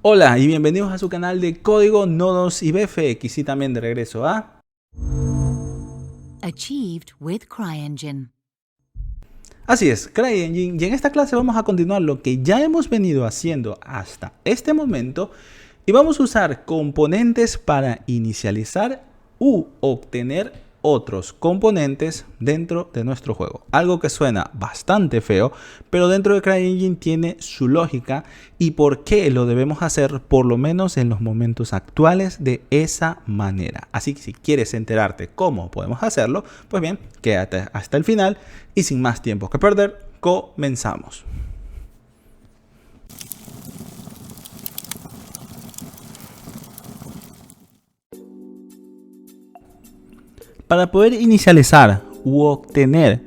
Hola y bienvenidos a su canal de código, nodos y BFX y también de regreso a Achieved with CryEngine. Así es, CryEngine, y en esta clase vamos a continuar lo que ya hemos venido haciendo hasta este momento y vamos a usar componentes para inicializar u obtener otros componentes dentro de nuestro juego. Algo que suena bastante feo, pero dentro de CryEngine tiene su lógica y por qué lo debemos hacer, por lo menos en los momentos actuales, de esa manera. Así que si quieres enterarte cómo podemos hacerlo, pues bien, quédate hasta el final y sin más tiempo que perder, comenzamos. Para poder inicializar u obtener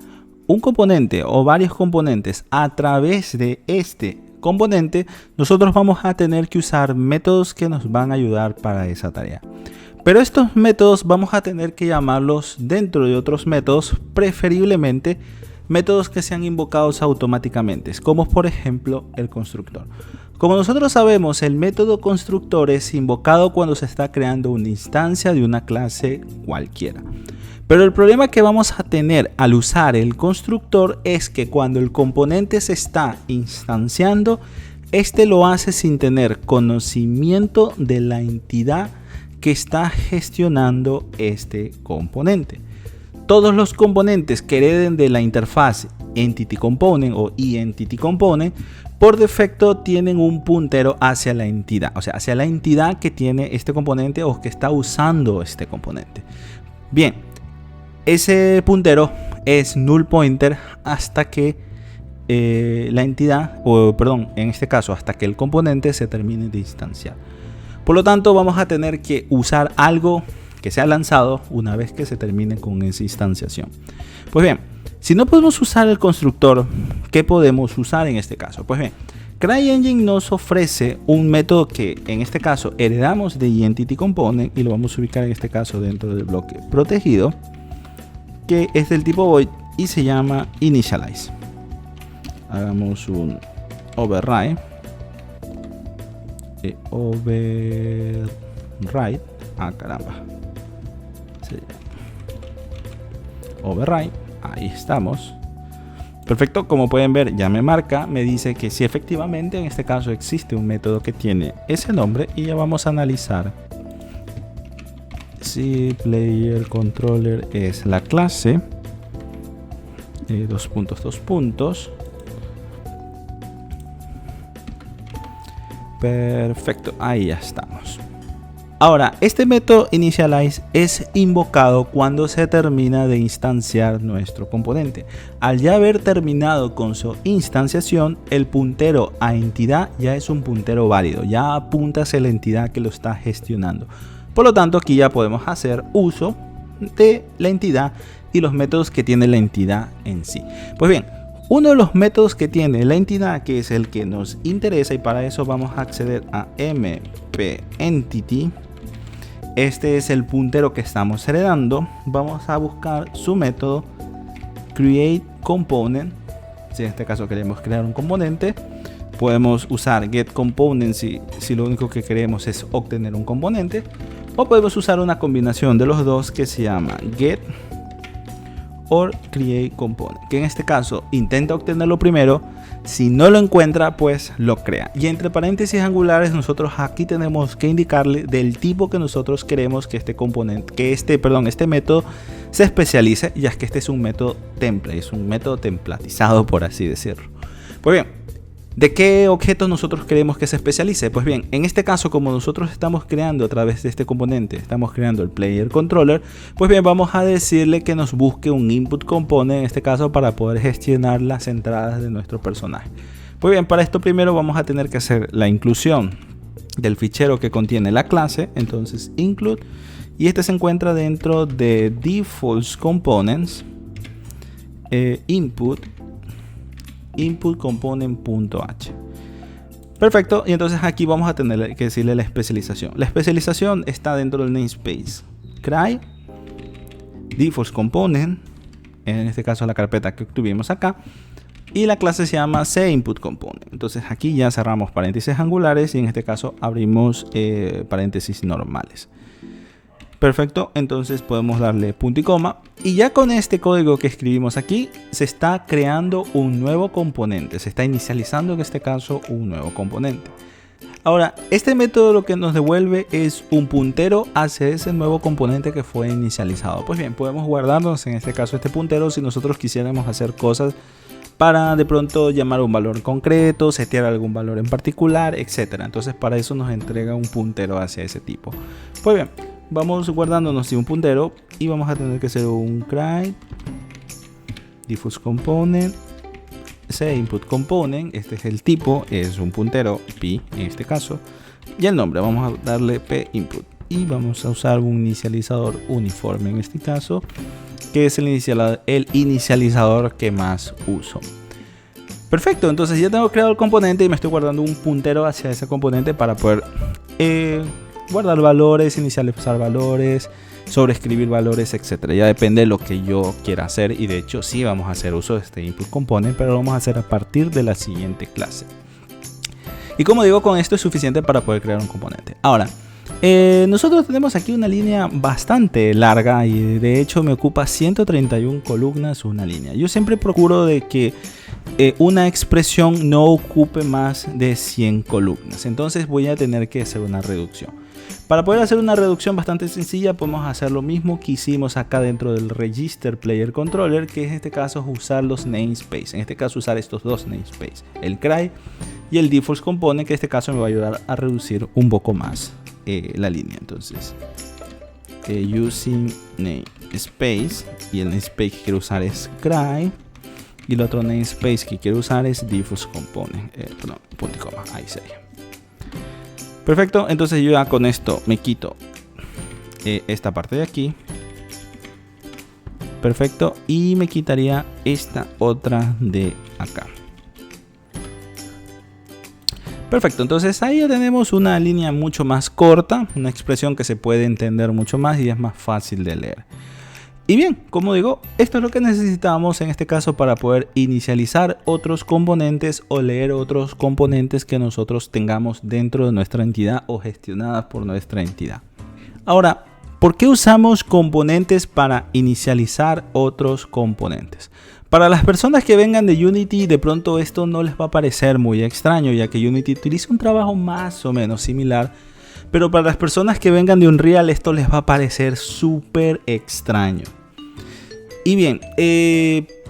un componente o varios componentes a través de este componente, nosotros vamos a tener que usar métodos que nos van a ayudar para esa tarea. Pero estos métodos vamos a tener que llamarlos dentro de otros métodos, preferiblemente métodos que sean invocados automáticamente, como por ejemplo el constructor. Como nosotros sabemos, el método constructor es invocado cuando se está creando una instancia de una clase cualquiera. Pero el problema que vamos a tener al usar el constructor es que cuando el componente se está instanciando, este lo hace sin tener conocimiento de la entidad que está gestionando este componente. Todos los componentes que hereden de la interfaz Entity Component o eEntity Component por defecto tienen un puntero hacia la entidad, o sea, hacia la entidad que tiene este componente o que está usando este componente. Bien, ese puntero es null pointer hasta que la entidad, o perdón, en este caso hasta que el componente se termine de instanciar. Por lo tanto, vamos a tener que usar algo que sea lanzado una vez que se termine con esa instanciación. Pues bien, si no podemos usar el constructor, ¿qué podemos usar en este caso? Pues bien, CryEngine nos ofrece un método que en este caso heredamos de eEntity Component y lo vamos a ubicar en este caso dentro del bloque protegido, que es del tipo void y se llama initialize. Hagamos un override. Caramba. Override, ahí estamos. Perfecto, como pueden ver ya me marca, me dice que si efectivamente en este caso existe un método que tiene ese nombre y ya vamos a analizar si player controller es la clase dos puntos. Perfecto, ahí ya estamos. Ahora, este método initialize es invocado cuando se termina de instanciar nuestro componente. Al ya haber terminado con su instanciación, el puntero a entidad ya es un puntero válido, ya apunta hacia la entidad que lo está gestionando. Por lo tanto, aquí ya podemos hacer uso de la entidad y los métodos que tiene la entidad en sí. Pues bien, uno de los métodos que tiene la entidad, que es el que nos interesa, y para eso vamos a acceder a mp-entity. Este es el puntero que estamos heredando. Vamos a buscar su método createComponent. Si en este caso queremos crear un componente, podemos usar getComponent si lo único que queremos es obtener un componente, o podemos usar una combinación de los dos que se llama get or create component, que en este caso intenta obtenerlo primero. Si no lo encuentra, pues lo crea, y entre paréntesis angulares nosotros aquí tenemos que indicarle del tipo que nosotros queremos que este componente, este método se especialice, ya que este es un método template, es un método templatizado, por así decirlo. Pues bien, ¿de qué objeto nosotros queremos que se especialice? Pues bien, en este caso, como nosotros estamos creando a través de este componente, estamos creando el player controller, pues bien, vamos a decirle que nos busque un input component, en este caso, para poder gestionar las entradas de nuestro personaje. Pues bien, para esto primero vamos a tener que hacer la inclusión del fichero que contiene la clase, entonces include, y este se encuentra dentro de defaults components, input component.h. Perfecto, y entonces aquí vamos a tener que decirle la especialización. La especialización está dentro del namespace cry defaults component, en este caso la carpeta que obtuvimos acá, y la clase se llama CInputComponent. Entonces aquí ya cerramos paréntesis angulares y en este caso abrimos paréntesis normales. Perfecto, entonces podemos darle punto y coma y ya con este código que escribimos aquí se está creando un nuevo componente, se está inicializando en este caso un nuevo componente. Ahora, este método lo que nos devuelve es un puntero hacia ese nuevo componente que fue inicializado. Pues bien, podemos guardarnos en este caso este puntero si nosotros quisiéramos hacer cosas para de pronto llamar un valor concreto, setear algún valor en particular, etc. Entonces para eso nos entrega un puntero hacia ese tipo. Pues bien, vamos guardándonos un puntero y vamos a tener que hacer un cry diffuse component CInputComponent. Este es el tipo, es un puntero pi en este caso, y el nombre vamos a darle pinput y vamos a usar un inicializador uniforme en este caso, que es el inicializador que más uso. Perfecto, entonces ya tengo creado el componente y me estoy guardando un puntero hacia ese componente para poder guardar valores, inicializar valores, sobreescribir valores, etcétera. Ya depende de lo que yo quiera hacer y de hecho sí vamos a hacer uso de este input component, pero lo vamos a hacer a partir de la siguiente clase. Y como digo, con esto es suficiente para poder crear un componente. Ahora, nosotros tenemos aquí una línea bastante larga y de hecho me ocupa 131 columnas una línea. Yo siempre procuro de que una expresión no ocupe más de 100 columnas. Entonces voy a tener que hacer una reducción. Para poder hacer una reducción bastante sencilla podemos hacer lo mismo que hicimos acá dentro del Register Player Controller, que en este caso es usar los namespace. En este caso usar estos dos namespace, el cry y el diffuse component, que en este caso me va a ayudar a reducir un poco más la línea. Entonces using namespace, y el namespace que quiero usar es cry y el otro namespace que quiero usar es diffuse component, perdón, punto y coma, ahí sería. Perfecto, entonces yo ya con esto me quito esta parte de aquí. Perfecto, y me quitaría esta otra de acá. Perfecto, entonces ahí ya tenemos una línea mucho más corta, una expresión que se puede entender mucho más y es más fácil de leer. Y bien, como digo, esto es lo que necesitamos en este caso para poder inicializar otros componentes o leer otros componentes que nosotros tengamos dentro de nuestra entidad o gestionadas por nuestra entidad. Ahora, ¿por qué usamos componentes para inicializar otros componentes? Para las personas que vengan de Unity, de pronto esto no les va a parecer muy extraño, ya que Unity utiliza un trabajo más o menos similar. Pero para las personas que vengan de Unreal, esto les va a parecer súper extraño. Y bien,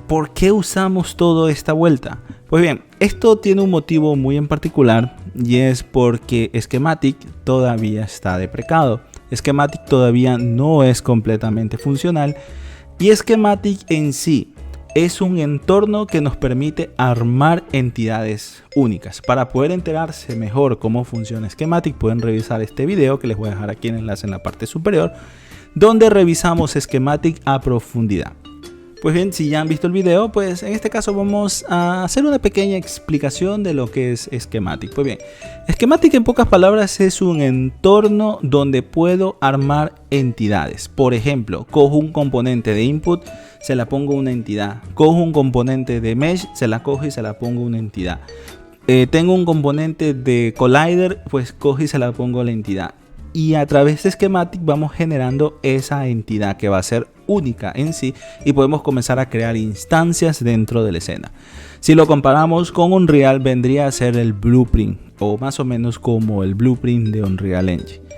¿por qué usamos toda esta vuelta? Pues bien, esto tiene un motivo muy en particular y es porque Schematic todavía está deprecado. Schematic todavía no es completamente funcional y Schematic en sí es un entorno que nos permite armar entidades únicas. Para poder enterarse mejor cómo funciona Schematic, pueden revisar este video que les voy a dejar aquí en el enlace en la parte superior, donde revisamos Schematic a profundidad. Pues bien, si ya han visto el video, pues en este caso vamos a hacer una pequeña explicación de lo que es Schematic. Pues bien, Schematic en pocas palabras es un entorno donde puedo armar entidades. Por ejemplo, cojo un componente de input, se la pongo una entidad. Cojo un componente de mesh, se la cojo y se la pongo una entidad. Tengo un componente de collider, pues cojo y se la pongo la entidad. Y a través de Schematic vamos generando esa entidad que va a ser única en sí y podemos comenzar a crear instancias dentro de la escena. Si lo comparamos con Unreal, vendría a ser el blueprint o más o menos como el blueprint de Unreal Engine.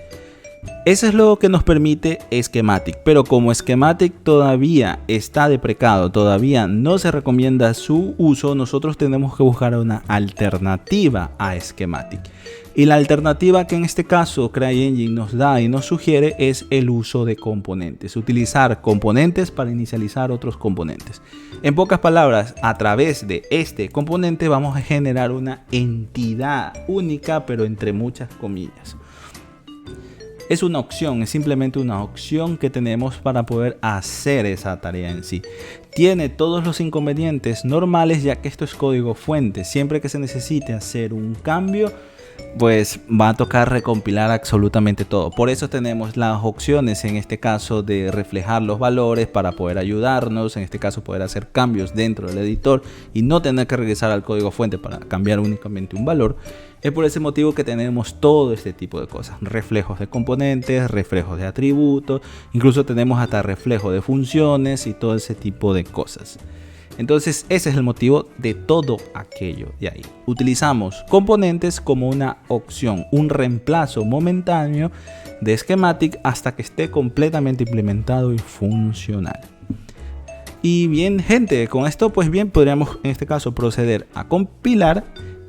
Eso es lo que nos permite Schematic, pero como Schematic todavía está deprecado, todavía no se recomienda su uso, nosotros tenemos que buscar una alternativa a Schematic. Y la alternativa que en este caso CryEngine nos da y nos sugiere es el uso de componentes, utilizar componentes para inicializar otros componentes. En pocas palabras, a través de este componente vamos a generar una entidad única, pero entre muchas comillas. Es una opción, es simplemente una opción que tenemos para poder hacer esa tarea en sí. Tiene todos los inconvenientes normales, ya que esto es código fuente. Siempre que se necesite hacer un cambio, pues va a tocar recompilar absolutamente todo. Por eso tenemos las opciones en este caso de reflejar los valores para poder ayudarnos, en este caso poder hacer cambios dentro del editor y no tener que regresar al código fuente para cambiar únicamente un valor. Es por ese motivo que tenemos todo este tipo de cosas, reflejos de componentes, reflejos de atributos, incluso tenemos hasta reflejo de funciones y todo ese tipo de cosas. Entonces ese es el motivo de todo aquello de ahí. Utilizamos componentes como una opción, un reemplazo momentáneo de schematic hasta que esté completamente implementado y funcional. Y bien gente, con esto pues bien podríamos en este caso proceder a compilar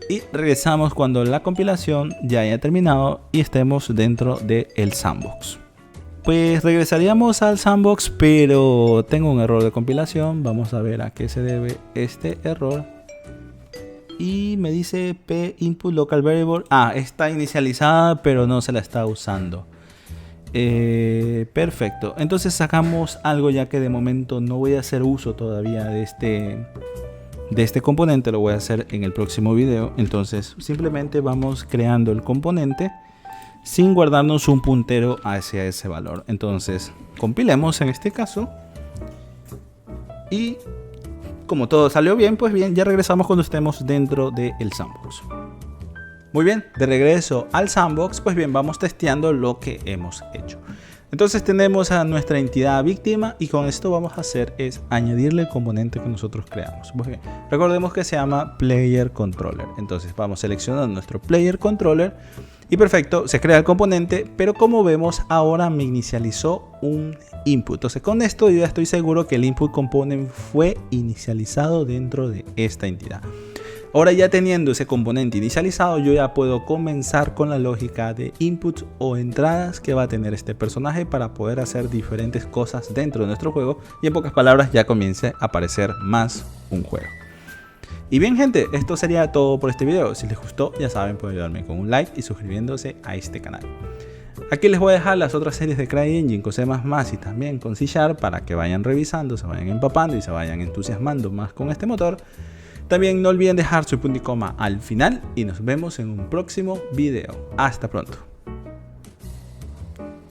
y regresamos cuando la compilación ya haya terminado y estemos dentro del sandbox. Pues regresaríamos al sandbox, pero tengo un error de compilación. Vamos a ver a qué se debe este error. Y me dice p input local variable. Está inicializada, pero no se la está usando. Perfecto. Entonces sacamos algo, ya que de momento no voy a hacer uso todavía de este componente. Lo voy a hacer en el próximo video. Entonces simplemente vamos creando el componente sin guardarnos un puntero hacia ese valor. Entonces compilemos en este caso y como todo salió bien, pues bien, ya regresamos cuando estemos dentro del sandbox. Muy bien, de regreso al sandbox, pues bien, vamos testeando lo que hemos hecho. Entonces tenemos a nuestra entidad víctima y con esto vamos a hacer es añadirle el componente que nosotros creamos. Pues bien, recordemos que se llama Player Controller. Entonces vamos seleccionando nuestro Player Controller y perfecto, se crea el componente, pero como vemos ahora me inicializó un input. Entonces con esto yo ya estoy seguro que el input component fue inicializado dentro de esta entidad. Ahora ya teniendo ese componente inicializado, yo ya puedo comenzar con la lógica de inputs o entradas que va a tener este personaje para poder hacer diferentes cosas dentro de nuestro juego y en pocas palabras ya comience a aparecer más un juego. Y bien gente, esto sería todo por este video. Si les gustó, ya saben, pueden ayudarme con un like y suscribiéndose a este canal. Aquí les voy a dejar las otras series de CryEngine con C++ y también con C# para que vayan revisando, se vayan empapando y se vayan entusiasmando más con este motor. También no olviden dejar su punto y coma al final y nos vemos en un próximo video. Hasta pronto.